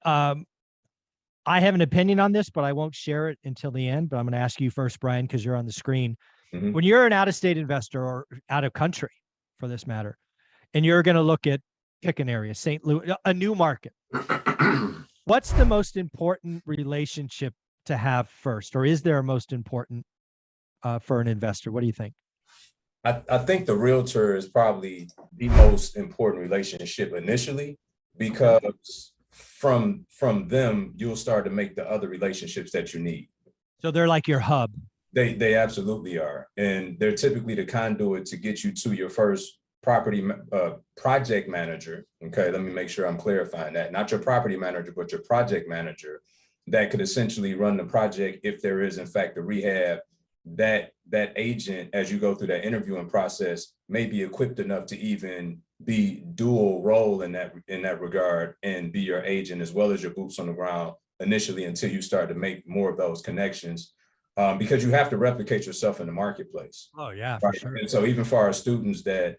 Um, I have an opinion on this, but I won't share it until the end. But I'm going to ask you first, Brian, because you're on the screen. Mm-hmm. When you're an out-of-state investor or out of country, for this matter, and you're going to look at pick an area, St. Louis, a new market, what's the most important relationship to have first, or is there a most important for an investor? What do you think? I think the realtor is probably the most important relationship initially, because from them, you'll start to make the other relationships that you need. So they're like your hub. They absolutely are. And they're typically the conduit to get you to your first property project manager. Okay, let me make sure I'm clarifying that. Not your property manager, but your project manager that could essentially run the project if there is in fact a rehab. That agent, as you go through that interviewing process, may be equipped enough to even be dual role in that regard and be your agent as well as your boots on the ground initially until you start to make more of those connections, because you have to replicate yourself in the marketplace. Oh yeah, right? For sure. And so even for our students that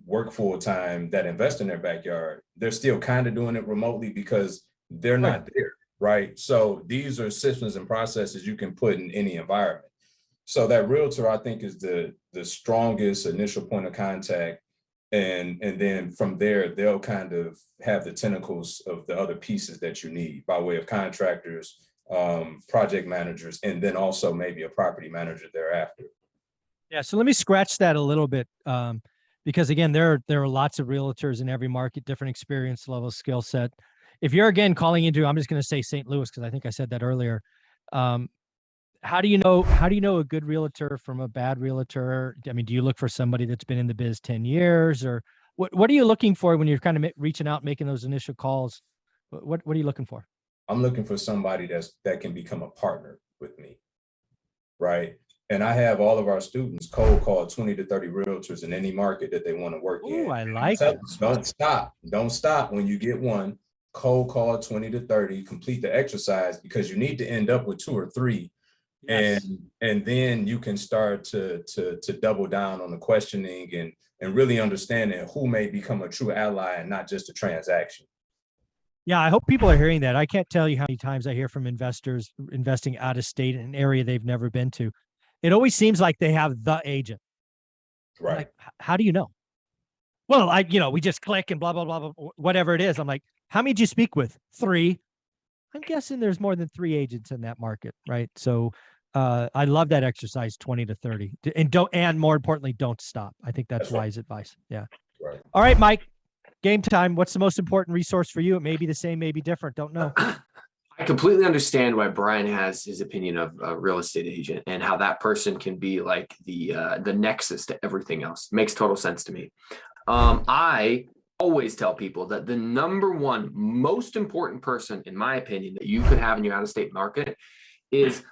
work full time, that invest in their backyard, they're still kind of doing it remotely because they're not there, right? So these are systems and processes you can put in any environment. So that realtor, I think, is the strongest initial point of contact. And then from there, they'll kind of have the tentacles of the other pieces that you need by way of contractors, project managers, and then also maybe a property manager thereafter. Yeah. So let me scratch that a little bit. Because again, there are lots of realtors in every market, different experience level, skill set. If you're again calling into, I'm just going to say St. Louis, because I think I said that earlier. How do you know a good realtor from a bad realtor? I mean, do you look for somebody that's been in the biz 10 years, or what are you looking for when you're kind of reaching out, making those initial calls? What are you looking for? I'm looking for somebody that can become a partner with me, right? And I have all of our students cold call 20 to 30 realtors in any market that they want to work in. I like it. Don't stop when you get one. Cold call 20 to 30, complete the exercise, because you need to end up with 2 or 3. Yes. And then you can start to double down on the questioning and really understanding who may become a true ally and not just a transaction. Yeah, I hope people are hearing that. I can't tell you how many times I hear from investors investing out of state in an area they've never been to. It always seems like they have the agent. Right. Like, how do you know? Well, we just click and blah, blah, blah, blah, whatever it is. I'm like, how many did you speak with? 3. I'm guessing there's more than 3 agents in that market, right? So I love that exercise, 20 to 30. And more importantly, don't stop. I think that's wise advice. Yeah. Right. All right, Mike, game time. What's the most important resource for you? It may be the same, maybe different. Don't know. I completely understand why Brian has his opinion of a real estate agent and how that person can be like the nexus to everything else. Makes total sense to me. I always tell people that the number one most important person, in my opinion, that you could have in your out-of-state market is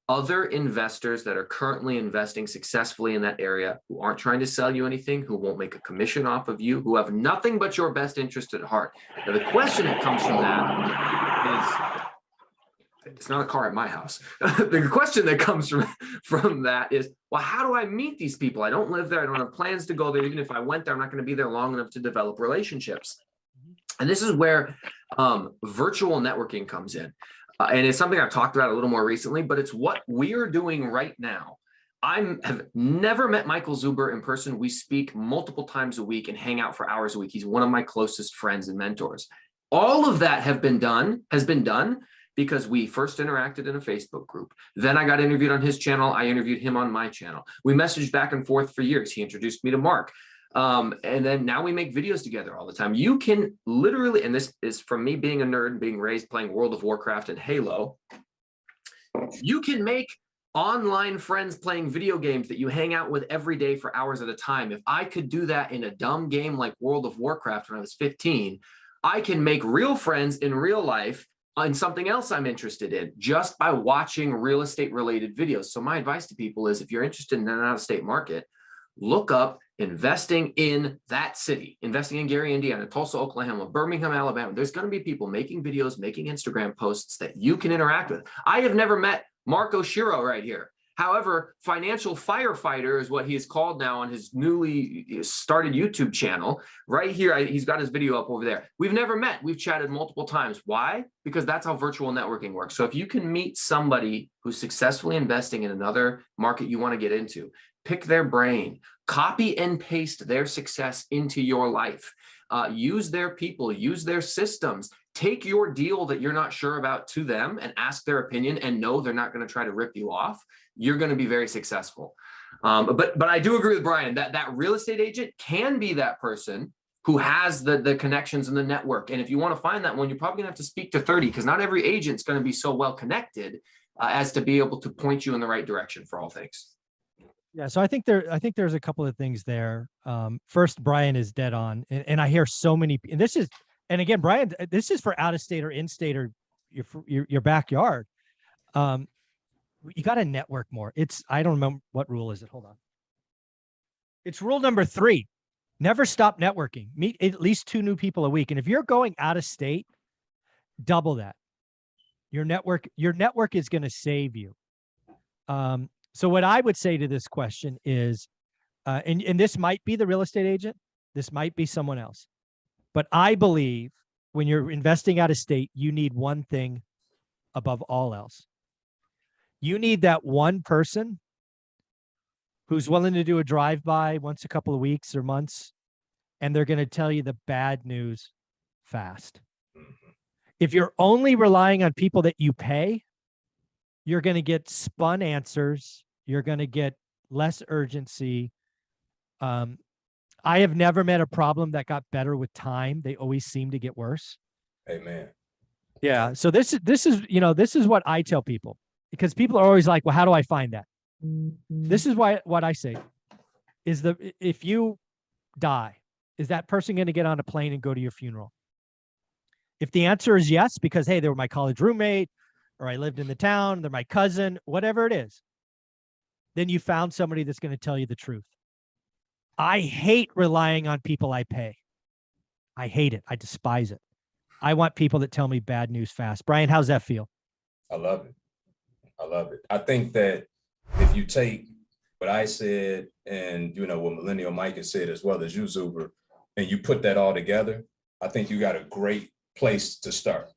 other investors that are currently investing successfully in that area, who aren't trying to sell you anything, who won't make a commission off of you, who have nothing but your best interest at heart. Now, the question that comes from that is, it's not a car at my house. The question that comes from that is, well, how do I meet these people? I don't live there. I don't have plans to go there. Even if I went there, I'm not going to be there long enough to develop relationships. And this is where virtual networking comes in. And it's something I've talked about a little more recently, but it's what we are doing right now. I have never met Michael Zuber in person. We speak multiple times a week and hang out for hours a week. He's one of my closest friends and mentors. All of that has been done because we first interacted in a Facebook group. Then I got interviewed on his channel. I interviewed him on my channel. We messaged back and forth for years. He introduced me to Mark. And then now we make videos together all the time. You can literally, and this is from me being a nerd, being raised playing World of Warcraft and Halo, you can make online friends playing video games that you hang out with every day for hours at a time. If I could do that in a dumb game like World of Warcraft when I was 15, I can make real friends in real life on something else I'm interested in just by watching real estate related videos. So my advice to people is, if you're interested in an out-of-state market, look up investing in that city, investing in Gary, Indiana, Tulsa, Oklahoma, Birmingham, Alabama. There's going to be people making videos, making Instagram posts that you can interact with. I have never met Mark Oshiro right here. However, financial firefighter is what he is called now on his newly started YouTube channel. Right here, he's got his video up over there. We've never met. We've chatted multiple times. Why? Because that's how virtual networking works. So if you can meet somebody who's successfully investing in another market you want to get into, pick their brain, copy and paste their success into your life. Use their people, use their systems. Take your deal that you're not sure about to them and ask their opinion, and know they're not going to try to rip you off. You're going to be very successful. But I do agree with Brian that that real estate agent can be that person who has the connections and the network. And if you want to find that one, you're probably going to have to speak to 30, because not every agent's going to be so well connected as to be able to point you in the right direction for all things. Yeah, so I think there's a couple of things there. First, Brian is dead on, and I hear so many. And again, Brian, this is for out of state or in state or your backyard. You got to network more. I don't remember what rule is it. Hold on. It's rule number 3. Never stop networking. Meet at least 2 new people a week. And if you're going out of state, double that. Your network is going to save you. So what I would say to this question is, and this might be the real estate agent, this might be someone else, but I believe when you're investing out of state, you need one thing above all else. You need that one person who's willing to do a drive-by once a couple of weeks or months, and they're going to tell you the bad news fast. If you're only relying on people that you pay, you're going to get spun answers. You're going to get less urgency. I have never met a problem that got better with time. They always seem to get worse. Amen. Yeah. So this is what I tell people, because people are always like, well, how do I find that? This is what I say is if you die, is that person going to get on a plane and go to your funeral? If the answer is yes, because, hey, they were my college roommate, or I lived in the town, they're my cousin, whatever it is, then you found somebody that's going to tell you the truth. I hate relying on people I pay. I hate it. I despise it. I want people that tell me bad news fast. Brian, how's that feel? I love it. I love it. I think that if you take what I said and, what Millennial Mike has said, as well as you, Zuber, and you put that all together, I think you got a great place to start.